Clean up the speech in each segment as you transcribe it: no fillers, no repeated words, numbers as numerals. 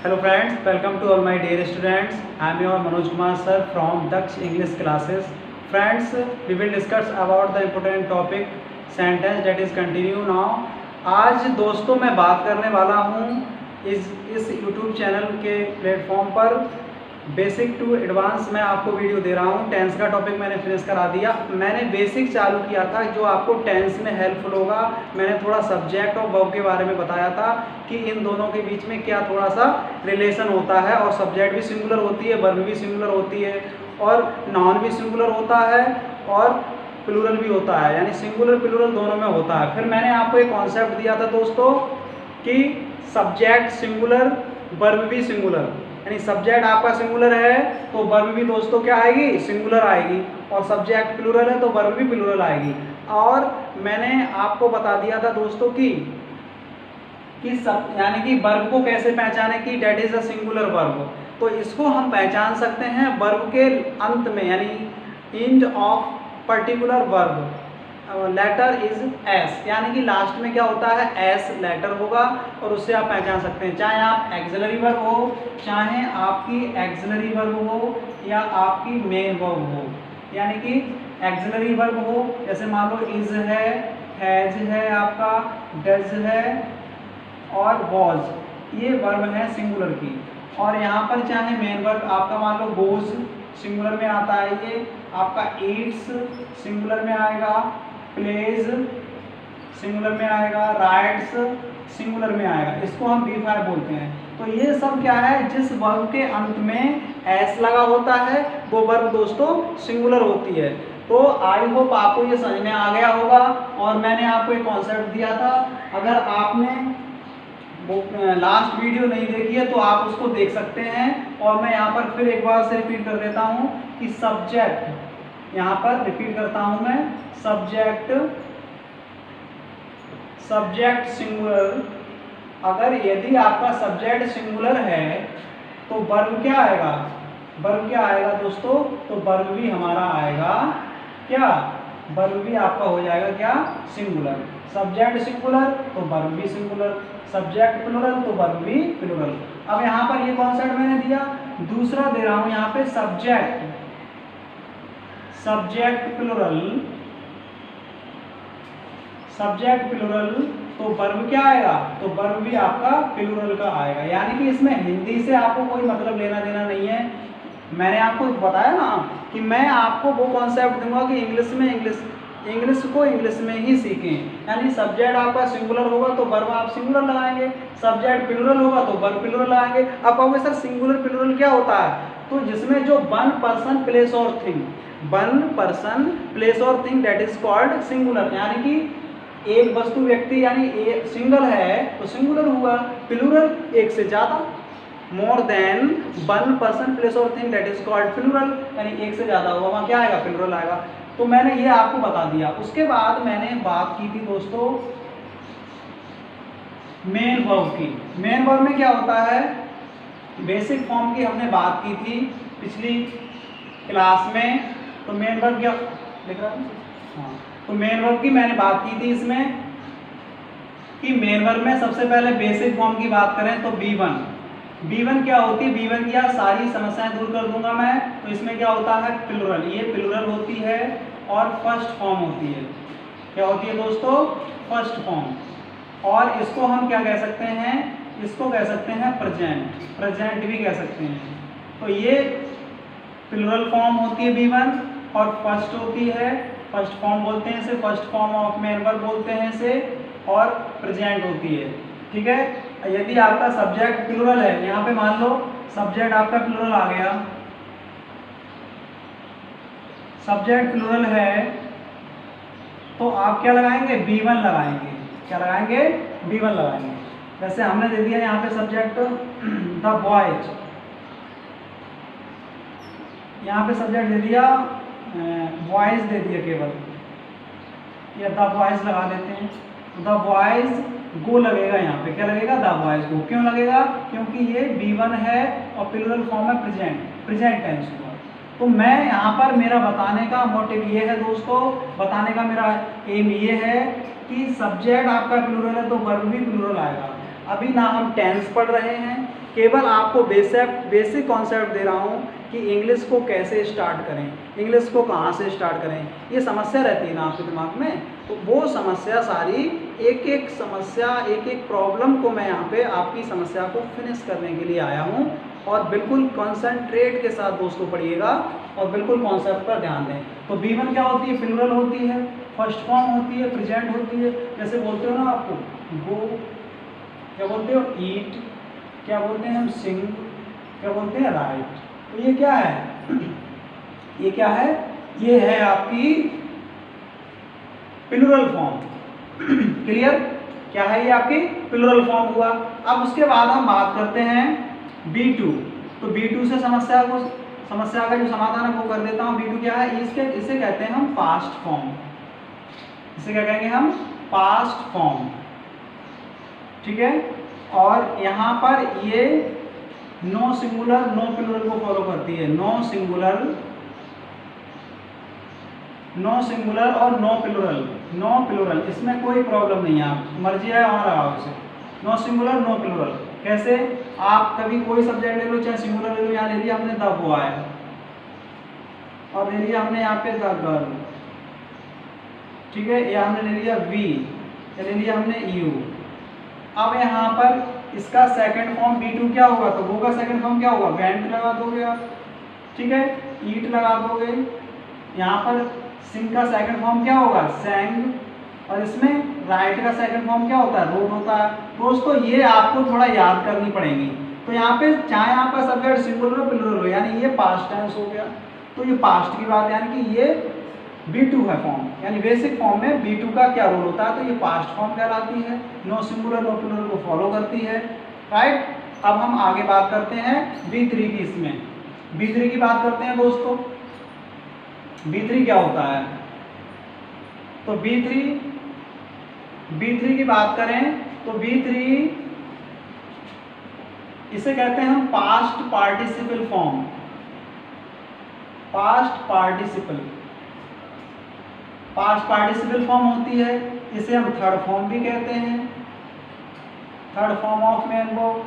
Hello friends, welcome to all my dear students. I am your Manoj Kumar sir from Daksh English classes. Friends, we will discuss about the important topic sentence that is continue now. आज दोस्तों मैं बात करने वाला हूँ इस YouTube channel के platform पर बेसिक टू एडवांस मैं आपको वीडियो दे रहा हूँ। टेंस का टॉपिक मैंने फिनिश करा दिया। मैंने बेसिक चालू किया था जो आपको टेंस में हेल्पफुल होगा। मैंने थोड़ा सब्जेक्ट और वर्ब के बारे में बताया था कि इन दोनों के बीच में क्या थोड़ा सा रिलेशन होता है, और सब्जेक्ट भी सिंगुलर होती है, वर्ब भी सिंगुलर होती है, और नाउन भी सिंगुलर होता है और प्लूरल भी होता है, यानी सिंगुलर प्लूरल दोनों में होता है। फिर मैंने आपको एक कॉन्सेप्ट दिया था दोस्तों कि सब्जेक्ट सिंगुलर, वर्ब भी सिंगुलर, यानी सब्जेक्ट आपका सिंगुलर है तो वर्ब भी दोस्तों क्या आएगी, सिंगुलर आएगी, और सब्जेक्ट प्लूरल है तो वर्ब भी प्लूरल आएगी। और मैंने आपको बता दिया था दोस्तों कि सब यानी कि वर्ब को कैसे पहचाने की that is a singular verb. तो इसको हम पहचान सकते हैं वर्ब के अंत में, यानी end of particular verb letter is S, यानी कि लास्ट में क्या होता है, एस लेटर होगा, और उससे आप पहचान सकते हैं। चाहे आप एक्सिलरी वर्ब हो, चाहे आपकी एक्सिलरी वर्ब हो, या आपकी मेन वर्ब हो, यानी कि एक्सिलरी वर्ब हो, जैसे मान लो इज है, हैज है, आपका डज है और वॉज, ये वर्ब है सिंगुलर की। और यहाँ पर चाहे मेन वर्ब आपका मान लो गोज सिंगुलर में आता है, ये आपका ईट्स सिंगुलर में आएगा, प्लेज सिंगुलर में आएगा, राइट्स सिंगुलर में आएगा, इसको हम B5 बोलते हैं। तो ये सब क्या है, जिस वर्ब के अंत में एस लगा होता है वो वर्ब दोस्तों सिंगुलर होती है। तो आई होप आपको ये समझ में आ गया होगा। और मैंने आपको एक कॉन्सेप्ट दिया था, अगर आपने वो लास्ट वीडियो नहीं देखी है तो आप उसको देख सकते हैं। और मैं यहाँ पर फिर एक बार से रिपीट कर देता हूँ कि सब्जेक्ट, यहाँ पर रिपीट करता हूँ मैं, सब्जेक्ट सिंगुलर, अगर यदि आपका सब्जेक्ट सिंगुलर है तो वर्ब क्या आएगा, वर्ब क्या आएगा दोस्तों, तो वर्ब भी हमारा आएगा क्या, वर्ब भी आपका हो जाएगा क्या, सिंगुलर। सब्जेक्ट सिंगुलर तो वर्ब भी सिंगुलर, सब्जेक्ट प्लूरल तो वर्ब भी प्लूरल। अब यहाँ पर ये कॉन्सेप्ट मैंने दिया, दूसरा दे रहा हूँ यहाँ पे सब्जेक्ट प्लूरल, सब्जेक्ट प्लूरल तो वर्ब क्या आएगा, तो वर्ब भी आपका प्लूरल का आएगा। यानी कि इसमें हिंदी से आपको कोई मतलब लेना देना नहीं है। मैंने आपको बताया ना कि मैं आपको वो कॉन्सेप्ट दूंगा कि इंग्लिश को इंग्लिश में ही सीखें। यानी सब्जेक्ट आपका सिंगुलर होगा तो वर्ब आप सिंगुलर लगाएंगे, सब्जेक्ट प्लूरल होगा तो वर्ब प्लूरल लगाएंगे। अब कहोगे सर सिंगुलर प्लूरल क्या होता है, तो जिसमें जो वन पर्सन प्लेस और थिंग, वन पर्सन प्लेस और thing that is called singular, यानी कि एक वस्तु व्यक्ति यानी एक सिंगल है तो सिंगुलर हुआ, प्लूरल एक से ज़्यादा, more than one person place और thing that is called plural, यानी एक से ज़्यादा होगा, वहाँ क्या आएगा, प्लूरल आएगा। तो मैंने ये आपको बता दिया। उसके बाद मैंने बात की थी दोस्तों मेन वर्ब की। मेन वर्ब में क्या होता है, बेसिक फॉर्म की हमने बात की थी पिछली क्लास में। तो मेन वर्ब क्या लिख रहा हूँ, हाँ, तो मेन वर्ब की मैंने बात की थी इसमें कि मेन वर्ब में सबसे पहले बेसिक फॉर्म की बात करें तो B1 क्या होती है, B1 क्या, सारी समस्याएं दूर कर दूंगा मैं। तो इसमें क्या होता है, प्लूरल, ये प्लूरल होती है और फर्स्ट फॉर्म होती है। क्या होती है दोस्तों, फर्स्ट फॉर्म। और इसको हम क्या कह सकते हैं, इसको कह सकते हैं प्रेजेंट भी कह सकते हैं। तो ये प्लूरल फॉर्म होती है B1, और फर्स्ट होती है, फर्स्ट फॉर्म बोलते हैं इसे, first form of main verb बोलते हैं इसे, और प्रेजेंट होती है। ठीक है, यदि आपका सब्जेक्ट प्लूरल है, यहाँ पे मान लो सब्जेक्ट आपका प्लूरल आ गया, सब्जेक्ट प्लूरल है तो आप क्या लगाएंगे, B1 लगाएंगे। क्या लगाएंगे, B1 लगाएंगे। जैसे हमने दे दिया यहाँ पे सब्जेक्ट द बॉयज, यहाँ पे सब्जेक्ट दे दिया बॉयज दे दिया केवल, या द बॉयज लगा देते हैं। द बॉयज गो लगेगा, यहाँ पे क्या लगेगा, द बॉयज गो। क्यों लगेगा, क्योंकि ये B1 है और प्लूरल फॉर्म है प्रेजेंट टेंस हुआ। तो मैं यहाँ पर मेरा बताने का मोटिव ये है दोस्तों, बताने का मेरा एम ये है कि सब्जेक्ट आपका प्लूरल है तो वर्ब भी प्लूरल आएगा। अभी ना हम टेंस पढ़ रहे हैं, केवल आपको बेसिक कॉन्सेप्ट दे रहा हूँ कि इंग्लिश को कैसे स्टार्ट करें, इंग्लिश को कहाँ से स्टार्ट करें। ये समस्या रहती है ना आपके दिमाग में, तो वो समस्या सारी एक एक प्रॉब्लम को मैं यहाँ पे आपकी समस्या को फिनिश करने के लिए आया हूँ। और बिल्कुल कंसंट्रेट के साथ दोस्तों पढ़िएगा और बिल्कुल कॉन्सेप्ट पर ध्यान दें। तो B1 क्या होती है, प्लूरल होती है, फर्स्ट फॉर्म होती है, प्रेजेंट होती है। जैसे बोलते हो ना आपको गो, क्या बोलते हो, ईट, क्या बोलते हैं हम, सिंग, क्या बोलते हैं, राइट। तो ये क्या है, ये क्या है, ये है आपकी प्लूरल फॉर्म। क्लियर, क्या है ये आपकी प्लूरल फॉर्म हुआ। अब उसके बाद हम बात करते हैं B2। तो B2 से समस्या का जो समाधान है वो कर देता हूँ। B2 क्या है, इसे कहते हैं हम पास्ट फॉर्म। इसे क्या कहेंगे हम, पास्ट फॉर्म, ठीक है। और यहाँ पर ये नो सिंगुलर नो प्लूरल को फॉलो करती है। नो सिंगुलर और नो प्लूरल, इसमें कोई प्रॉब्लम नहीं है, आप मर्जी है वहाँ लगाओ इसे। नो सिंगुलर नो प्लूरल कैसे, आप कभी कोई सब्जेक्ट ले लो, चाहे सिंगुलर ले लो, यहाँ ले लिया हमने द बॉय और ले लिया हमने यहाँ पे द गर्ल, ठीक है, या हमने ले लिया वी, या ले लिया हमने यू। अब यहाँ पर इसका सेकंड फॉर्म B2 क्या होगा, तो वो का सेकंड फॉर्म क्या होगा, वेंट लगा दोगे आप, ठीक है, ईट लगा दोगे। यहाँ पर सिंग का सेकंड फॉर्म क्या होगा, सैंग, और इसमें राइट का सेकंड फॉर्म क्या होता है, रोड होता है। दोस्तों ये आपको थोड़ा याद करनी पड़ेगी। तो यहाँ पे चाहे आपका सब्जेक्ट सिंगुलर हो प्लूरल हो, यानी ये पास्ट टेंस हो गया, तो ये पास्ट की बात, यानी कि ये B2 है फॉर्म, यानी बेसिक फॉर्म में B2 का क्या रोल होता है, तो ये पास्ट फॉर्म कहलाती है, नो सिंगुलर नो प्लूरल को फॉलो करती है, राइट। अब हम आगे बात करते हैं B3 की। इसमें B3 की बात करते हैं दोस्तों। B3 क्या होता है, तो B3 की बात करें तो B3 इसे कहते हैं हम past participle form. Past participle form होती है, इसे हम थर्ड फॉर्म भी कहते हैं, third form of main verb,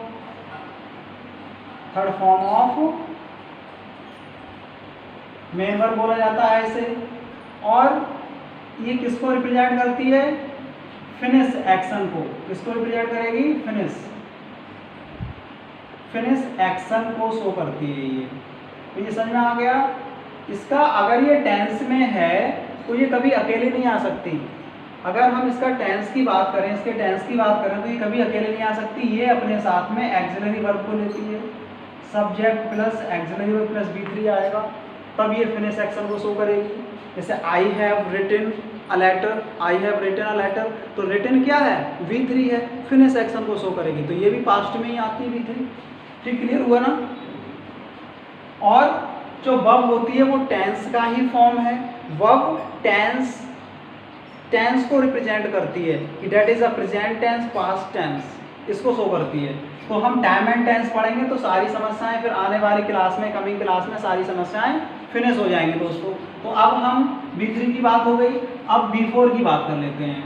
third form of main verb बोला जाता है इसे। और ये किसको रिप्रेजेंट करती है, फिनिश एक्शन को। किसको रिप्रेजेंट करेगी, फिनिश एक्शन को शो करती है ये। तो ये समझ में आ गया। इसका अगर ये टेंस में है तो ये कभी अकेले नहीं आ सकती। अगर हम इसका टेंस की बात करें, इसके टेंस की बात करें तो ये कभी अकेले नहीं आ सकती। ये अपने साथ में एक्सिलरी वर्ब को लेती है, subject plus axillary verb plus B3 आएगा, तब ये फिनिश एक्शन को शो करेगी। जैसे I have written a letter, तो रिटन क्या है, V3 है, फिनिश एक्शन को शो करेगी, तो ये भी पास्ट में ही आती है V3। ठीक, क्लियर हुआ ना। और जो वर्ब होती है वो टेंस का ही फॉर्म है। वर्ब टेंस को रिप्रेजेंट करती है कि that is a present tense, past tense, इसको शो करती है। तो हम टाइम एंड टेंस पढ़ेंगे तो सारी समस्याएं फिर आने वाली क्लास में, कमिंग क्लास में सारी समस्याएं फिनिश हो जाएंगे दोस्तों। तो अब हम B3 की बात हो गई, अब B4 की बात कर लेते हैं।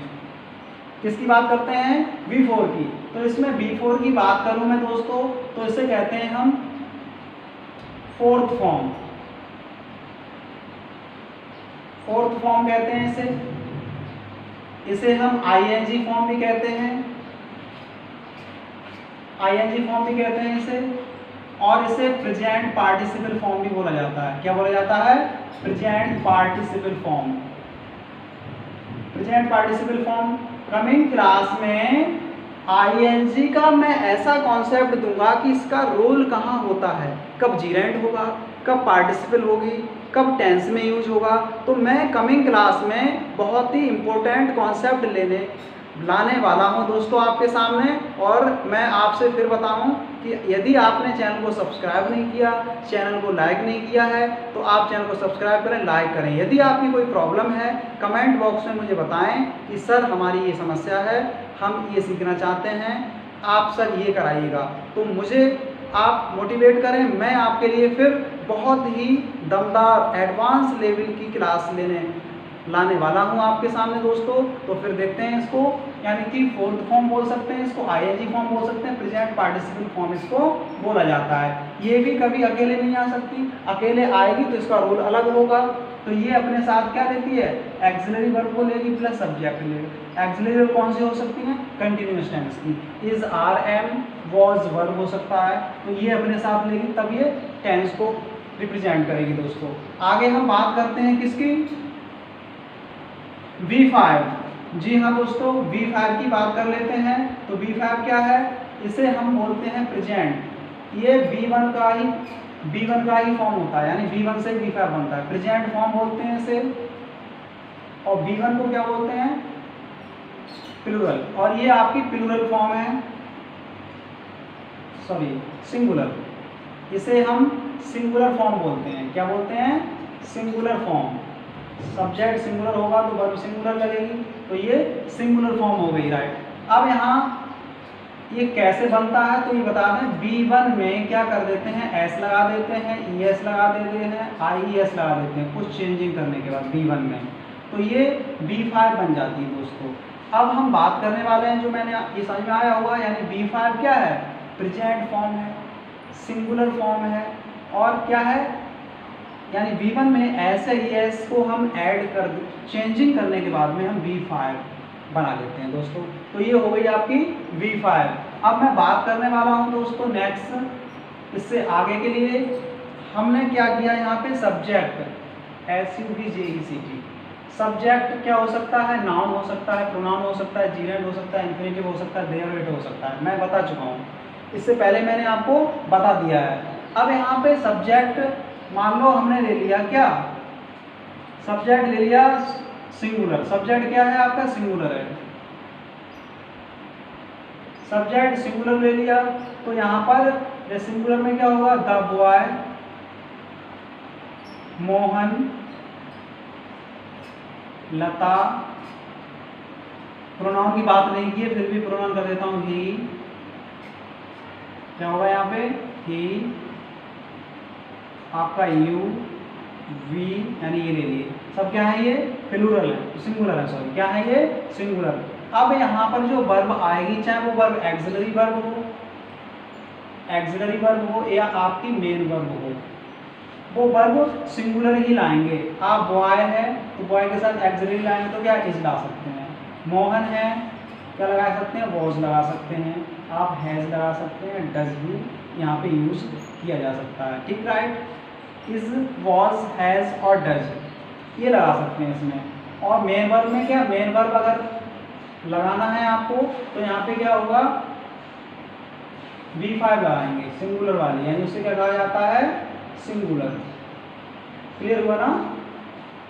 किसकी बात करते हैं, B4 की। तो इसमें B4 की बात करूं मैं दोस्तों तो इसे कहते हैं हम फोर्थ फॉर्म। फोर्थ फॉर्म कहते हैं इसे हम ING फॉर्म भी कहते हैं, ING फॉर्म भी कहते हैं इसे, और इसे प्रेजेंट पार्टिसिपल फॉर्म भी बोला जाता है। क्या बोला जाता है, present participle form. Present participle form coming class में ING का मैं ऐसा कॉन्सेप्ट दूंगा कि इसका रोल कहाँ होता है, कब जीरेंट होगा, कब पार्टिसिपल होगी, कब टेंस में यूज होगा। तो मैं कमिंग क्लास में बहुत ही इम्पोर्टेंट कॉन्सेप्ट लाने वाला हूं दोस्तों आपके सामने। और मैं आपसे फिर बताऊं कि यदि आपने चैनल को सब्सक्राइब नहीं किया, चैनल को लाइक नहीं किया है, तो आप चैनल को सब्सक्राइब करें, लाइक करें। यदि आपकी कोई प्रॉब्लम है कमेंट बॉक्स में मुझे बताएं कि सर हमारी ये समस्या है, हम ये सीखना चाहते हैं, आप सर ये कराइएगा। तो मुझे आप मोटिवेट करें, मैं आपके लिए फिर बहुत ही दमदार एडवांस लेवल की क्लास लाने वाला हूं आपके सामने दोस्तों। तो फिर देखते हैं इसको। यानी कि फोर्थ फॉर्म बोल सकते हैं इसको, आईएनजी फॉर्म बोल सकते हैं, प्रेजेंट पार्टिसिपल फॉर्म इसको बोला जाता है। ये भी कभी अकेले नहीं आ सकती, अकेले आएगी तो इसका रोल अलग होगा। तो ये अपने साथ क्या लेती है, एक्सिलरी वर्ब को लेगी प्लस सब्जेक्ट लेगी। एक्सिलरी वर्ब कौन सी हो सकती है, कंटिन्यूअस टेंस की, is, are, am, was verb हो सकता है, तो ये अपने साथ लेगी, तब ये टेंस को रिप्रेजेंट करेगी दोस्तों। आगे हम बात करते हैं किसकी, V5। जी हाँ दोस्तों, V5 की बात कर लेते हैं। तो V5 क्या है, इसे हम बोलते हैं प्रेजेंट। ये B1 का ही फॉर्म होता है, यानी B1 से V5 बनता है, प्रेजेंट फॉर्म बोलते हैं इसे। और B1 को क्या बोलते हैं, प्लूरल, और ये आपकी प्लूरल फॉर्म है, सॉरी सिंगुलर, इसे हम सिंगुलर फॉर्म बोलते हैं। क्या बोलते हैं, सिंगुलर फॉर्म। सब्जेक्ट सिंगुलर होगा तो वर्ब सिंगुलर लगेगी, तो ये सिंगुलर फॉर्म हो गई, राइट। अब यहाँ ये कैसे बनता है तो ये बता दें, B1 में क्या कर देते हैं, एस लगा देते हैं, ES लगा देते हैं, IES लगा देते हैं, कुछ चेंजिंग करने के बाद B1 में, तो ये B5 बन जाती है दोस्तों। अब हम बात करने वाले हैं, जो मैंने ये समझ में आया होगा, यानी B5 क्या है, प्रेजेंट फॉर्म है, सिंगुलर फॉर्म है, और क्या है, यानी B1 में ऐसे ES को हम ऐड कर चेंजिंग करने के बाद में हम B5 बना लेते हैं दोस्तों। तो ये हो गई आपकी V5। अब मैं बात करने वाला हूँ दोस्तों नेक्स्ट, इससे आगे के लिए हमने क्या किया यहाँ पे, सब्जेक्ट, SUBJECT। सब्जेक्ट क्या हो सकता है, नाउन हो सकता है, प्रोनाउन हो सकता है, जीरेंड हो सकता है, इन्फिनिटिव हो सकता है, डेरिवेटिव हो सकता है, मैं बता चुका हूँ, इससे पहले मैंने आपको बता दिया है। अब यहाँ पे सब्जेक्ट मान लो हमने ले लिया क्या, सब्जेक्ट ले लिया सिंगुलर। सब्जेक्ट क्या है आपका, सिंगुलर है, सब्जेक्ट सिंगुलर ले लिया, तो यहाँ पर सिंगुलर में क्या होगा, the boy, Mohan, Lata, pronoun की बात नहीं की है, फिर भी प्रोनाउन कर देता हूँ, ही, क्या होगा यहाँ पे, ही, आपका यू, वी, यानी ये ले लिए, सब क्या है, ये प्लूरल है, सिंगुलर है, सॉरी क्या है ये, सिंगुलर। अब यहाँ पर जो वर्ब आएगी, चाहे वो वर्ब एक्सिलरी वर्ब हो या आपकी मेन वर्ब हो, वो वर्ब सिंगुलर ही लाएंगे। आप बॉय है तो बॉय के साथ एक्सिलरी लाएंगे तो क्या इज ला सकते हैं, मोहन है क्या लगा सकते हैं, वॉज लगा सकते हैं, आप हैज़ लगा सकते हैं, डज भी यहाँ पे यूज किया जा सकता है, ठीक, राइट। इज, वॉज, हैज़ और डज ये लगा सकते हैं इसमें। और मेन वर्ब में क्या, मेन वर्ब अगर लगाना है आपको तो यहाँ पे क्या होगा, V5 लगाएंगे, सिंगुलर वाली, यानी उसे क्या कहा जाता है, सिंगुलर। क्लियर हुआ ना,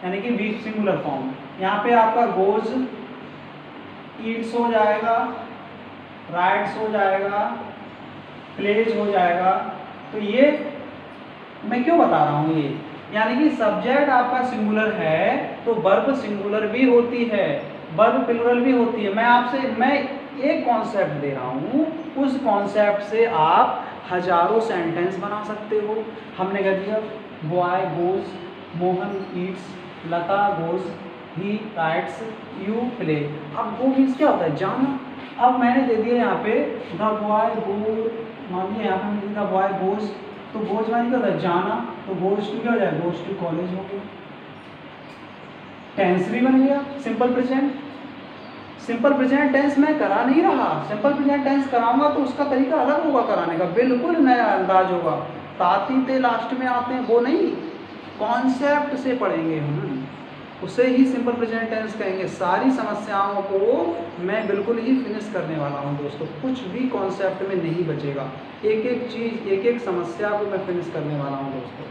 यानी कि वी सिंगुलर फॉर्म। यहाँ पे आपका गोज, ईट्स हो जाएगा, राइट्स हो जाएगा, प्लेज हो जाएगा। तो ये मैं क्यों बता रहा हूँ, ये यानी कि सब्जेक्ट आपका सिंगुलर है तो वर्ब सिंगुलर भी होती है, वर्ब प्लूरल भी होती है। मैं एक कॉन्सेप्ट दे रहा हूँ, उस कॉन्सेप्ट से आप हजारों सेंटेंस बना सकते हो। हमने कह दिया boy goes, Mohan Yeats, Lata goes, he rights, you play. अब गो मीन्स क्या होता है, जाना। अब मैंने दे दिया यहाँ पे द बॉय गो, मानिए यहाँ पे द बॉय गोज, तो गोज मानी क्या होता है, जाना, तो गोज टू क्या हो जाएगा, गोज टू कॉलेज हो गया, टेंस भी बन गया, simple present. Simple present tense मैं करा नहीं रहा, सिंपल प्रेजेंट टेंस कराऊंगा तो उसका तरीका अलग होगा कराने का, बिल्कुल नया अंदाज होगा। ताती ते लास्ट में आते हैं वो नहीं, कॉन्सेप्ट से पढ़ेंगे हम, उसे ही सिंपल प्रेजेंट टेंस कहेंगे। सारी समस्याओं को मैं बिल्कुल ही फिनिश करने वाला हूँ दोस्तों, कुछ भी कॉन्सेप्ट में नहीं बचेगा, एक एक चीज़, एक एक समस्या को मैं फिनिश करने वाला हूँ दोस्तों।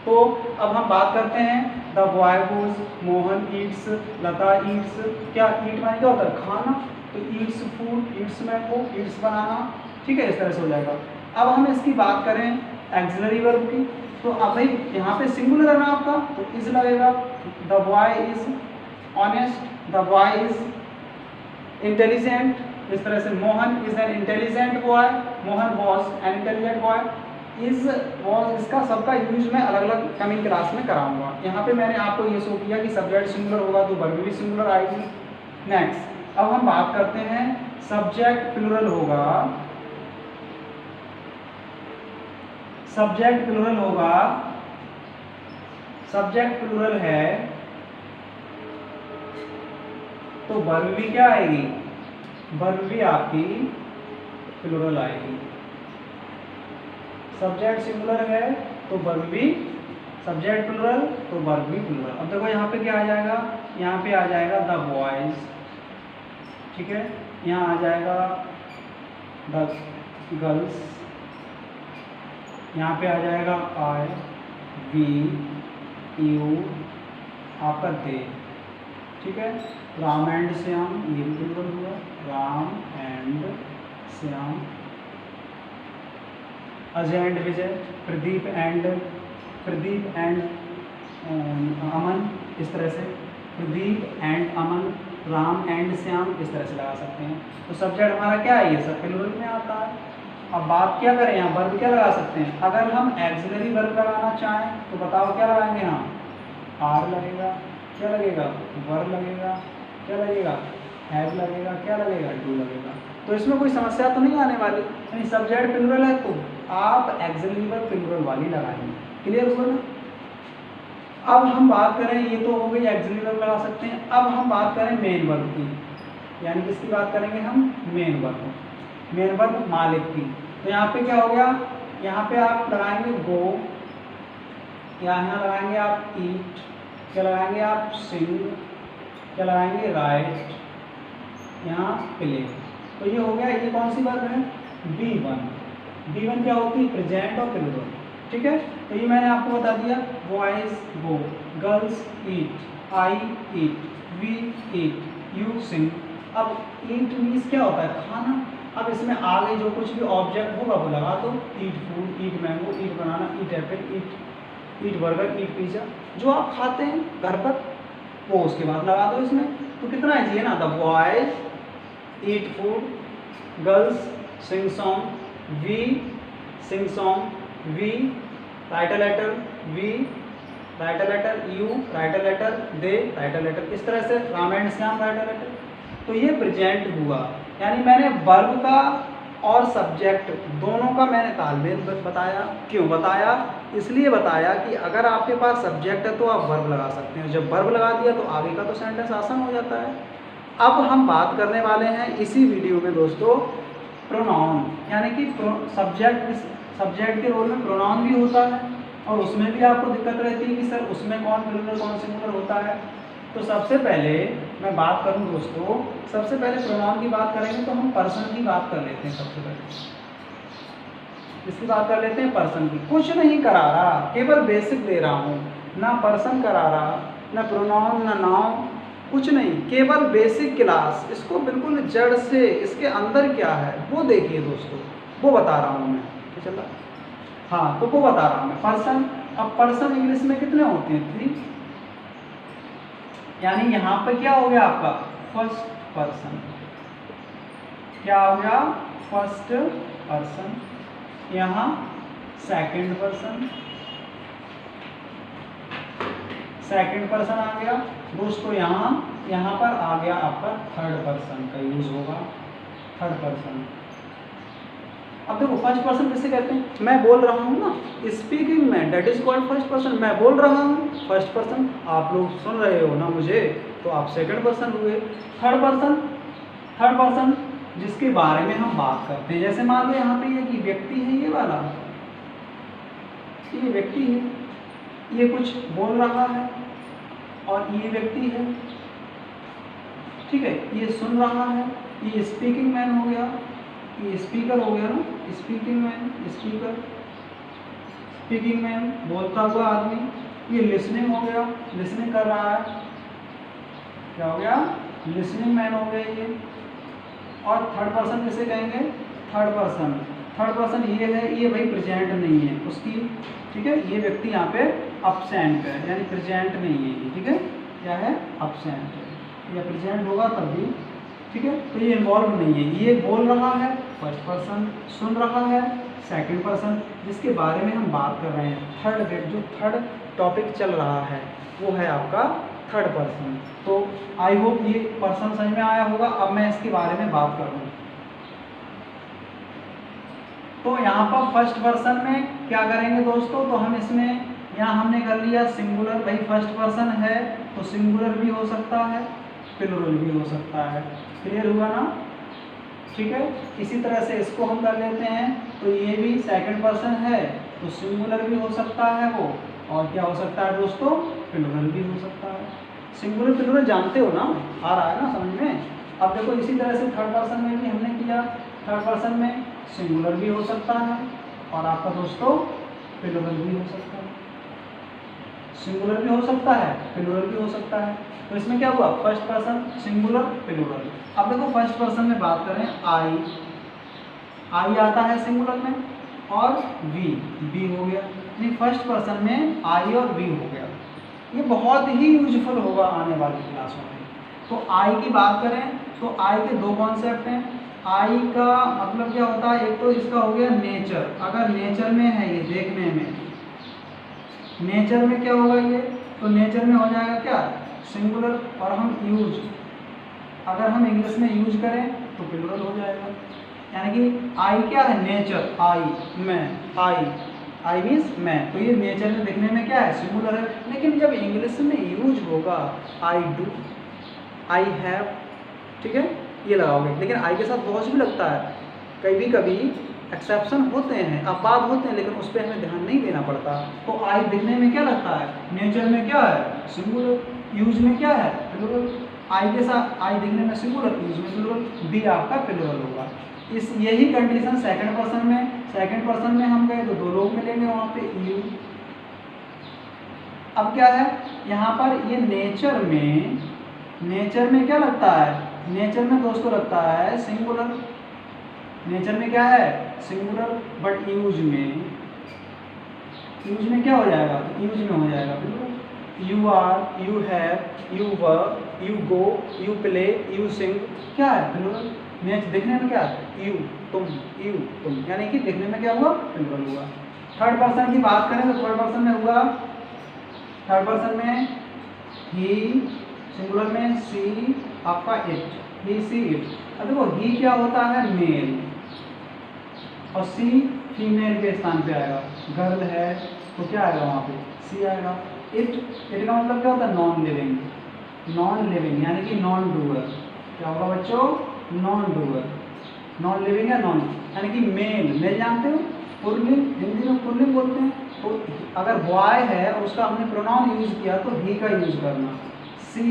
तो अब हम बात करते हैं the boy goes, Mohan Yeats, Lata Yeats. क्या ईट माने क्या होता है, खाना, तो ईट्स फूड, ईट्स में को ईट्स बनाना, ठीक है, इस तरह से हो जाएगा। अब हम इसकी बात करें एक्सिलरी वर्ब की, तो अब भाई यहाँ पे सिंगुलर है ना आपका, तो इज लगेगा। The boy is honest, the boy is intelligent, इस तरह से Mohan is an intelligent boy, Mohan was an intelligent boy, is was, इसका सबका यूज मैं अलग अलग कमिंग क्लास में कराऊंगा। यहाँ पे मैंने आपको ये शो किया कि सब्जेक्ट सिंगुलर होगा तो वर्ब भी सिंगुलर आएगी। नेक्स्ट अब हम बात करते हैं सब्जेक्ट प्लूरल होगा, सब्जेक्ट प्लूरल होगा, सब्जेक्ट प्लूरल है तो वर्ब भी क्या आएगी, वर्ब भी आपकी प्लूरल आएगी। सब्जेक्ट सिंगुलर है तो वर्ब भी, सब्जेक्ट प्लूरल तो वर्ब भी प्लूरल। अब देखो यहाँ पे क्या आ जाएगा, यहाँ पे आ जाएगा द बॉयज, ठीक है, यहाँ आ जाएगा द गर्ल्स, यहाँ पे आ जाएगा आई, वी, यू, आपका दे, ठीक है। राम एंड श्याम, ये भी प्लूरल हुआ, Ram and Shyam. Ajay and Vijay, Pradeep and Aman, इस तरह से प्रदीप एंड अमन, राम एंड श्याम, इस तरह से लगा सकते हैं। तो सब्जेक्ट हमारा क्या है, ये सब प्लूरल में आता है। अब बात क्या करें, यहाँ वर्ब क्या लगा सकते हैं। अगर हम एक्सिलरी वर्ब लगाना चाहें तो बताओ क्या लगाएंगे हम, आर लगेगा, क्या लगेगा, वर लगेगा, क्या लगेगा, हैव लगेगा, क्या लगेगा, डू लगेगा। तो इसमें कोई समस्या तो नहीं आने वाली, यानी सब्जेक्ट प्लूरल है तो आप एक्सिलरी वर्ब प्लूरल वाली लगाएंगे। क्लियर हुआ ना। अब हम बात करें, ये तो हो गई एक्सिलरी वर्ब लगा सकते हैं। अब हम बात करें मेन वर्ब की, यानी किसकी बात करेंगे हम, मेन वर्ब, मेन वर्ब मालिक की। तो यहाँ पे क्या हो गया, यहाँ पे आप लगाएंगे गो, यहाँ लगाएंगे आप ईट, क्या लगाएंगे आप सिंग, क्या लगाएंगे राइट, यहाँ प्ले। तो ये हो गया, ये कौन सी वर्ब है, B1। B1 क्या होती है, प्रेजेंट और प्लूरल, ठीक है। तो ये मैंने आपको बता दिया, boys go, girls eat, I eat, we eat, you sing. अब ईट मीन्स क्या होता है, खाना। अब इसमें आगे जो कुछ भी ऑब्जेक्ट होगा वो लगा दो, ईट फूड, ईट मैंगो, ईट बनाना, ईट एप्पल, ईट बर्गर, ईट पिज़्ज़ा, जो आप खाते हैं घर पर वो उसके बाद लगा दो इसमें। तो कितना चाहिए ना, the boys eat food, girls sing song, we sing song, we write a letter, we write a letter, you write a letter, they write a letter. इस तरह से Ram and Shyam write a letter. तो ये प्रेजेंट हुआ, यानी मैंने verb का और सब्जेक्ट दोनों का मैंने तालमेल बताया। क्यों बताया, इसलिए बताया कि अगर आपके पास सब्जेक्ट है तो आप वर्ब लगा सकते हैं, जब वर्ब लगा दिया तो आगे का तो सेंटेंस आसान हो जाता है। अब हम बात करने वाले हैं इसी वीडियो में दोस्तों प्रोनाउन, यानी कि सब्जेक्ट के रोल में प्रोनाउन भी होता है और उसमें भी आपको दिक्कत रहती है कि सर उसमें कौन प्लूरल कौन सिंगुलर होता है। तो सबसे पहले मैं बात करूं दोस्तों, सबसे पहले प्रोनाउन की बात करेंगे तो हम पर्सन की बात कर लेते हैं। सबसे पहले इसकी बात कर लेते हैं पर्सन की। कुछ नहीं करा रहा, केवल बेसिक दे रहा हूँ, ना पर्सन करा रहा, ना प्रोनाउन, ना नाउन, कुछ नहीं, केवल बेसिक क्लास। इसको बिल्कुल जड़ से इसके अंदर क्या है वो देखिए दोस्तों, वो बता रहा हूँ मैं, ठीक है। हाँ, तो वो बता रहा हूँ मैं पर्सन। अब पर्सन इंग्लिश में कितने होते हैं, 3, यानी यहाँ पे क्या हो गया आपका फर्स्ट पर्सन, क्या हो गया फर्स्ट पर्सन, यहाँ सेकंड पर्सन, सेकंड पर्सन आ गया दोस्तों। यहाँ पर आ गया आपका थर्ड पर्सन का यूज होगा, थर्ड पर्सन। अब देखो फर्स्ट पर्सन किसे कहते हैं, मैं बोल रहा हूँ ना, स्पीकिंग में, that is called first person. मैं बोल रहा हूँ फर्स्ट पर्सन, आप लोग सुन रहे हो ना मुझे, तो आप सेकंड पर्सन हुए। थर्ड पर्सन जिसके बारे में हम बात करते हैं, जैसे मान लो यहाँ पे ये कि व्यक्ति है, ये वाला ये व्यक्ति है, ये कुछ बोल रहा है और ये व्यक्ति है, ठीक है, ये सुन रहा है, ये स्पीकिंग मैन हो गया, ये स्पीकर हो गया ना, स्पीकिंग मैन, स्पीकिंग मैन बोलता हुआ आदमी। ये लिसनिंग हो गया, लिसनिंग कर रहा है, क्या हो गया, लिसनिंग मैन हो गया ये। और थर्ड पर्सन किसे कहेंगे, थर्ड पर्सन ये है, ये भाई प्रेजेंट नहीं है उसकी, ठीक है, ये व्यक्ति यहाँ पे अब्सेंट है, यानी प्रेजेंट नहीं है ये, ठीक है, क्या है अब्सेंट है, या प्रेजेंट होगा तब भी, ठीक है। तो ये इन्वॉल्व नहीं है, ये बोल रहा है फर्स्ट पर्सन, सुन रहा है सेकंड पर्सन, जिसके बारे में हम बात कर रहे हैं थर्ड, जो थर्ड टॉपिक चल रहा है वो है आपका थर्ड पर्सन। तो आई होप ये पर्सन समझ में आया होगा। अब मैं इसके बारे में बात करूँ तो यहाँ पर फर्स्ट पर्सन में क्या करेंगे दोस्तों, तो हम इसमें यहाँ हमने कर लिया सिंगुलर, भाई फर्स्ट पर्सन है तो सिंगुलर भी हो सकता है, प्लूरल भी हो सकता है। क्लियर हुआ ना? ठीक है। इसी तरह से इसको हम कर लेते हैं, तो ये भी सेकंड पर्सन है तो सिंगुलर भी हो सकता है वो, और क्या हो सकता है दोस्तों, प्लूरल भी हो सकता है। सिंगुलर प्लूरल जानते हो ना, आ रहा है ना समझ में? अब देखो इसी तरह से थर्ड पर्सन में भी हमने किया, थर्ड पर्सन में सिंगुलर भी हो सकता है और आपका दोस्तों प्लूरल भी हो सकता है। सिंगुलर भी हो सकता है, प्लूरल भी हो सकता है। तो इसमें क्या हुआ, फर्स्ट पर्सन सिंगुलर प्लूरल। अब देखो फर्स्ट पर्सन में बात करें, आई आता है सिंगुलर में, और वी हो गया। यानी फर्स्ट पर्सन में आई और वी हो गया। ये बहुत ही यूजफुल होगा आने वाली क्लासों में। तो आई की बात करें तो आई के दो कॉन्सेप्ट हैं। आई का मतलब क्या होता है, एक तो इसका हो गया नेचर, अगर नेचर में है ये देखने में, नेचर में क्या होगा ये, तो नेचर में हो जाएगा क्या, सिंगुलर। और हम यूज, अगर हम इंग्लिश में यूज करें तो प्लूरल हो जाएगा। यानी कि आई क्या है, नेचर, आई मैं, आई मीन्स मैं, तो ये नेचर में दिखने में क्या है, सिंगुलर है। लेकिन जब इंग्लिश में यूज होगा, आई डू, आई हैव, ठीक है, ये लगाओगे। लेकिन आई के साथ वॉच भी लगता है, कभी कभी एक्सेप्शन होते हैं, अपवाद होते हैं, लेकिन उस पर हमें ध्यान नहीं देना पड़ता। तो आई दिखने में क्या लगता है, नेचर में क्या है, सिंगुलर, यूज में क्या है, प्लूरल। आई के साथ आई दिखने में सिंगुलर, यूज में प्लूरल, बी आपका प्लूरल होगा। इस यही कंडीशन सेकंड पर्सन में, सेकंड पर्सन में हम गए तो दो लोग मिलेंगे वहाँ पे, यू। अब क्या है यहाँ पर, ये नेचर में क्या लगता है, नेचर में दोस्तों लगता है सिंगुलर, नेचर में क्या है, सिंगुलर। बट यूज में क्या हो जाएगा, यूज में हो जाएगा plural. You are, you have, you were, you go, you play, you sing, क्या है, प्लूरल। नेचर दिखने में क्या है, यू तुम, यानी कि दिखने में क्या हुआ, प्लूरल हुआ। थर्ड पर्सन की बात करें तो थर्ड पर्सन में हुआ, थर्ड पर्सन में ही, सिंगुलर में सी, आपका इट, ही सी इट। अब देखो ही क्या होता है, मेल, और सी फीमेल के स्थान पे आएगा। गर्ल है तो क्या आएगा वहाँ पे, सी आएगा। इट का मतलब क्या होता है, नॉन लिविंग यानी कि नॉन डूअर। क्या होगा बच्चों, नॉन डूअर, नॉन लिविंग है, नॉन, यानी कि मेल जानते हो, पुल्लिंग, हिंदी में पुल्लिंग बोलते हैं। तो अगर बॉय है और उसका हमने प्रोनाउन यूज किया तो ही का यूज करना। सी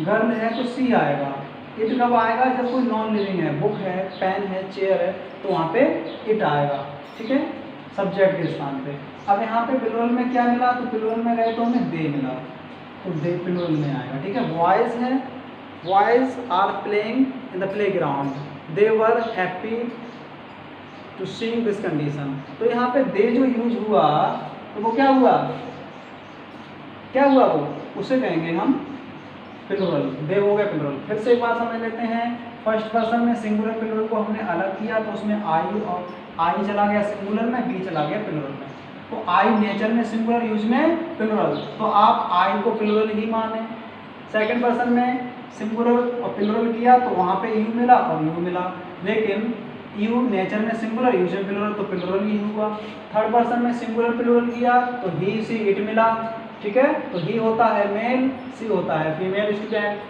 गर्ल है तो सी आएगा। इट कब आएगा, जब कोई नॉन लिविंग है, बुक है, पेन है, चेयर है, तो वहाँ पे इट आएगा, ठीक है, सब्जेक्ट के स्थान पे। अब यहाँ पे प्लूरल में क्या मिला, तो प्लूरल में गए तो हमें दे मिला, तो दे प्लूरल में आएगा, ठीक है। बॉयज है, boys are playing in the play ground, they were happy to seeing this condition. तो यहाँ पे दे जो यूज हुआ तो वो क्या हुआ, वो उसे कहेंगे हम प्लूरल, दे हो गया प्लूरल। फिर से एक बात समझ लेते हैं, फर्स्ट पर्सन में सिंगुलर प्लूरल को हमने अलग किया तो उसमें आई, और आई चला गया सिंगुलर में, बी चला गया प्लूरल में। तो आई नेचर में सिंगुलर, यूज में प्लूरल, तो आप आई को प्लूरल ही माने। सेकंड पर्सन में सिंगुलर और प्लूरल किया तो वहाँ पे यू मिला और यू मिला, लेकिन यू नेचर में सिंगुलर, यूज में प्लूरल, तो प्लूरल ही हुआ। थर्ड पर्सन में सिंगुलर प्लूरल किया तो ही, सी, इट मिला, ठीक है। तो ही होता है मेल, सी होता है फीमेल स्टूडेंट,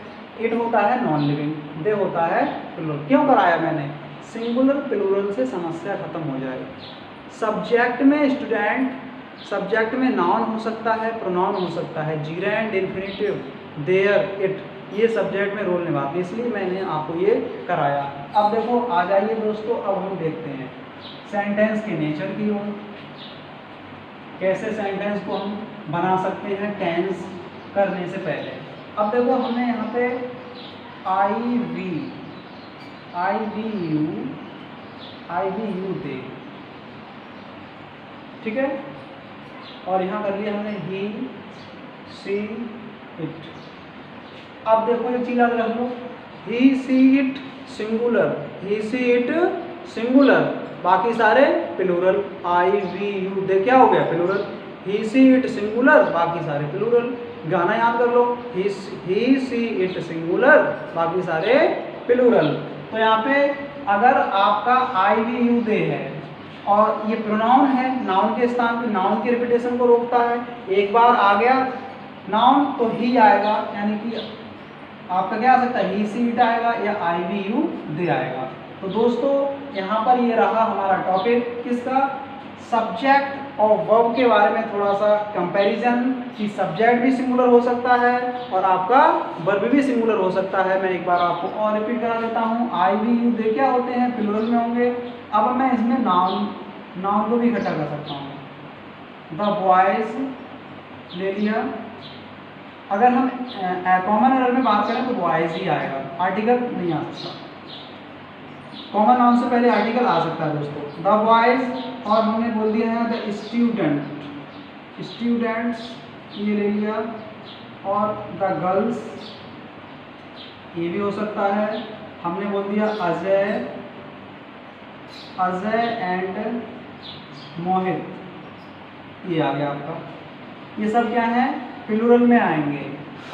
इट होता है नॉन लिविंग, दे होता है प्लूरल। क्यों कराया मैंने, सिंगुलर प्लूरल से समस्या खत्म हो जाए। सब्जेक्ट में स्टूडेंट, सब्जेक्ट में नाउन हो सकता है, प्रोनाउन हो सकता है, जीरेंड, इन्फिनिटिव, देयर, इट, ये सब्जेक्ट में रोल निभाते हैं, इसलिए मैंने आपको ये कराया। अब देखो आ जाइए दोस्तों, अब हम देखते हैं सेंटेंस के नेचर की ओर, कैसे सेंटेंस को हम बना सकते हैं टेंस करने से पहले। अब देखो हमने यहाँ पे आई वी यू दे, ठीक है, और यहाँ कर लिया हमने ही, सी, इट। अब देखो एक चीज याद रख लो, he, she, it singular, he, she, it singular, बाकी सारे plural. I we you they क्या हो गया, plural. He, she, it singular, बाकी सारे प्लूरल। गाना याद कर लो, ही सी इट सिंगुलर, बाकी सारे प्लूरल। तो यहाँ पे अगर आपका आई वी यू दे है और ये प्रोनाउन है, नाउन के स्थान पे नाउन की रिपीटेशन को रोकता है, एक बार आ गया नाउन तो ही आएगा, यानी कि आपका क्या आ सकता है, ही सी इट आएगा या आई वी यू दे आएगा। तो दोस्तों यहाँ पर ये रहा हमारा टॉपिक किसका, सब्जेक्ट और वर्ब के बारे में थोड़ा सा कंपैरिजन कि सब्जेक्ट भी सिंगुलर हो सकता है और आपका वर्ब भी सिंगुलर हो सकता है। मैं एक बार आपको और रिपीट करा देता हूँ, आई वी यू दे क्या होते हैं, प्लूरल में होंगे। अब मैं इसमें नाउन को भी इकट्ठा कर सकता हूँ, द बॉयज ले लिया। अगर हम कॉमन एरर में बात करें तो बॉयज ही आएगा, आर्टिकल नहीं आ सकता। कॉमन नाउन से पहले आर्टिकल आ सकता है दोस्तों, द बॉयज, और हमने बोल दिया है द स्टूडेंट्स ये ले लिया, और द गर्ल्स ये भी हो सकता है। हमने बोल दिया अजय एंड मोहित, ये आ गया आपका। ये सब क्या है, प्लूरल में आएंगे।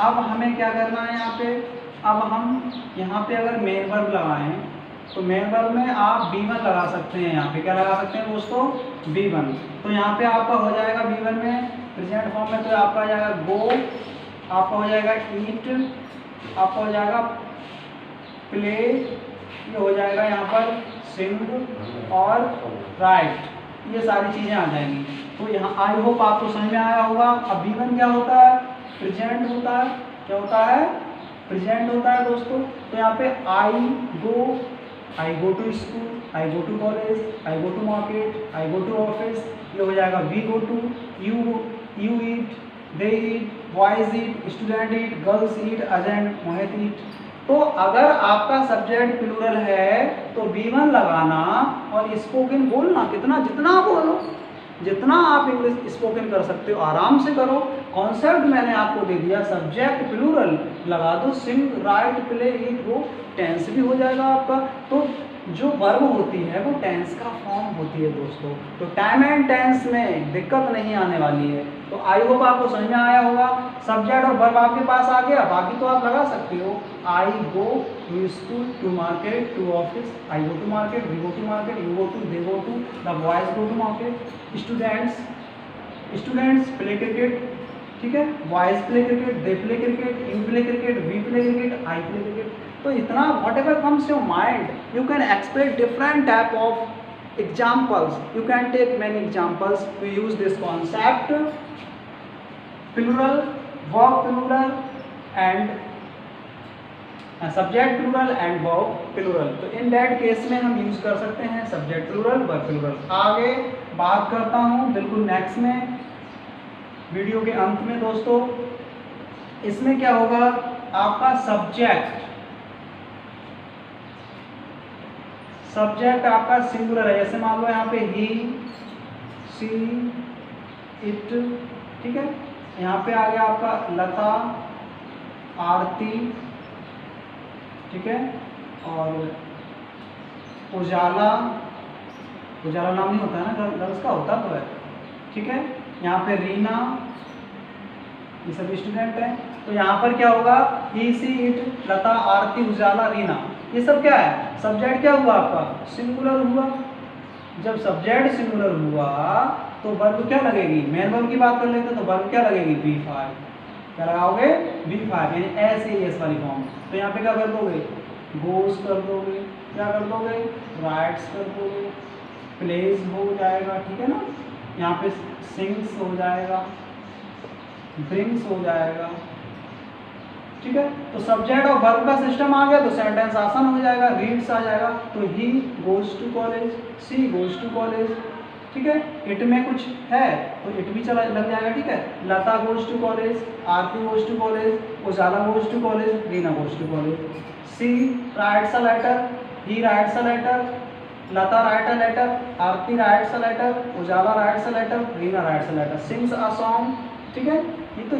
अब हमें क्या करना है यहाँ पे, अब हम यहाँ पे अगर मेन वर्ब लगाएं तो मेन वर्ब में आप B1 लगा सकते हैं। यहाँ पे क्या लगा सकते हैं दोस्तों, B1। तो यहाँ पे आपका हो जाएगा B1 में प्रेजेंट फॉर्म में, तो आपका आ जाएगा गो, आपका हो जाएगा ईट, आपका हो जाएगा प्ले, ये हो जाएगा यहाँ पर सिंग और राइट, ये सारी चीज़ें आ जाएंगी। तो यहाँ आई होप आपको समझ में आया होगा। अब B1 क्या होता है, प्रेजेंट होता है, क्या होता है, प्रेजेंट होता है दोस्तों। तो यहाँ पे I go to school, I go to college, I go to market, I go to office, ये हो जाएगा we go to, you eat, they eat, boys eat, student eat, girls eat, Ajay and Mohit eat. तो अगर आपका subject plural है तो B1 लगाना और स्पोकन बोलना, कितना जितना बोलो, जितना आप इंग्लिश स्पोकन कर सकते हो आराम से करो। कॉन्सेप्ट मैंने आपको दे दिया, सब्जेक्ट प्लूरल लगा दो, सिंग, राइट, प्ले, ईट, वो टेंस भी हो जाएगा आपका। तो जो वर्ब होती है वो टेंस का फॉर्म होती है दोस्तों, तो टाइम एंड टेंस में दिक्कत नहीं आने वाली है। तो आई होप आपको समझ में आया होगा। सब्जेक्ट और वर्ब आपके पास आ गया, बाकी तो आप लगा सकते हो, I go to school, to market, to office, I go to market, we go to market, you go to, they go to, the boys go to market, students play cricket, ठीक है, boys play cricket, they play cricket, you play cricket, we play cricket, I play cricket. तो इतना whatever comes your mind, you can expect different type of examples, you can take many examples to use this concept plural, verb plural and subject plural and verb plural. तो in that case में हम use कर सकते हैं subject plural, verb plural. आगे बात करता हूँ बिल्कुल नेक्स्ट में, वीडियो के अंत में दोस्तों। इसमें क्या होगा, आपका सब्जेक्ट आपका सिंगुलर है, जैसे मान लो यहाँ पे ही, सी, इट, ठीक है। यहाँ पे आ गया आपका लता, आरती, ठीक है, और उजाला नाम नहीं होता है ना, गर्ल्स का होता तो है, ठीक है। यहाँ पे रीना, ये सभी स्टूडेंट हैं। तो यहाँ पर क्या होगा, ही, सी, इट, लता, आरती, उजाला, रीना, ये सब क्या है, सब्जेक्ट क्या हुआ आपका, सिंगुलर हुआ। जब सब्जेक्ट सिंगुलर हुआ तो वर्ब क्या लगेगी, मेन वर्ब की बात कर लेते हैं तो वर्ब क्या लगेगी, V5, क्या लगाओगे, V5, यानी एस वाली फॉर्म। तो यहाँ पे क्या कर दोगे, गोज कर दोगे, क्या कर दोगे, राइट्स कर दोगे, प्लेज हो जाएगा, ठीक है ना। यहाँ पे सिंग्स हो जाएगा, ब्रिंग्स हो जाएगा, ठीक है। तो सब्जेक्ट और वर्ब का सिस्टम आ गया तो सेंटेंस आसान हो जाएगा, रीड्स आ जाएगा, तो he goes to college, she goes to college, ठीक है। इट में कुछ है तो इट भी चला लग जाएगा, ठीक है। Lata goes to college, Aarti goes to college, Ujala goes to college, Reena goes to college. She writes a letter, he writes a letter, Lata write a letter, Aarti writes a letter, Ujala writes a letter, Reena writes a letter, sings a song, ठीक है।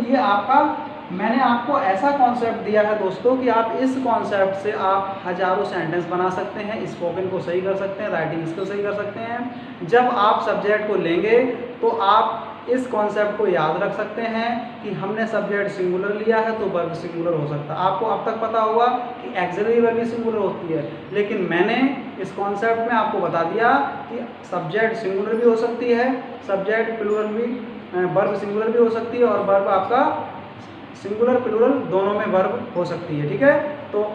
ये आपका मैंने आपको ऐसा concept दिया है दोस्तों कि आप इस कॉन्सेप्ट से आप हजारों सेंटेंस बना सकते हैं, स्पोकन को सही कर सकते हैं, राइटिंग इसको सही कर सकते हैं। जब आप सब्जेक्ट को लेंगे तो आप इस कॉन्सेप्ट को याद रख सकते हैं कि हमने सब्जेक्ट सिंगुलर लिया है तो वर्ब सिंगुलर हो सकता है। आपको अब तक पता होगा कि एक्सिलरी वर्ब भी सिंगुलर होती है, लेकिन मैंने इस कॉन्सेप्ट में आपको बता दिया कि सब्जेक्ट सिंगुलर भी हो सकती है, सब्जेक्ट प्लूरल भी, वर्ब सिंगुलर भी हो सकती है और वर्ब आपका सिंगुलर प्लूरल दोनों में वर्ब हो सकती है। ठीक है, तो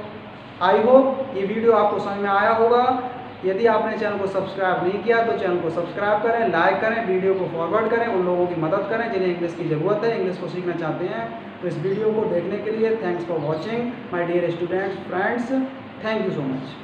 आई होप ये वीडियो आपको समझ में आया होगा। यदि आपने चैनल को सब्सक्राइब नहीं किया तो चैनल को सब्सक्राइब करें, लाइक करें, वीडियो को फॉरवर्ड करें, उन लोगों की मदद करें जिन्हें इंग्लिश की ज़रूरत है, इंग्लिश को सीखना चाहते हैं। तो इस वीडियो को देखने के लिए thanks for watching my dear students friends, thank you so much.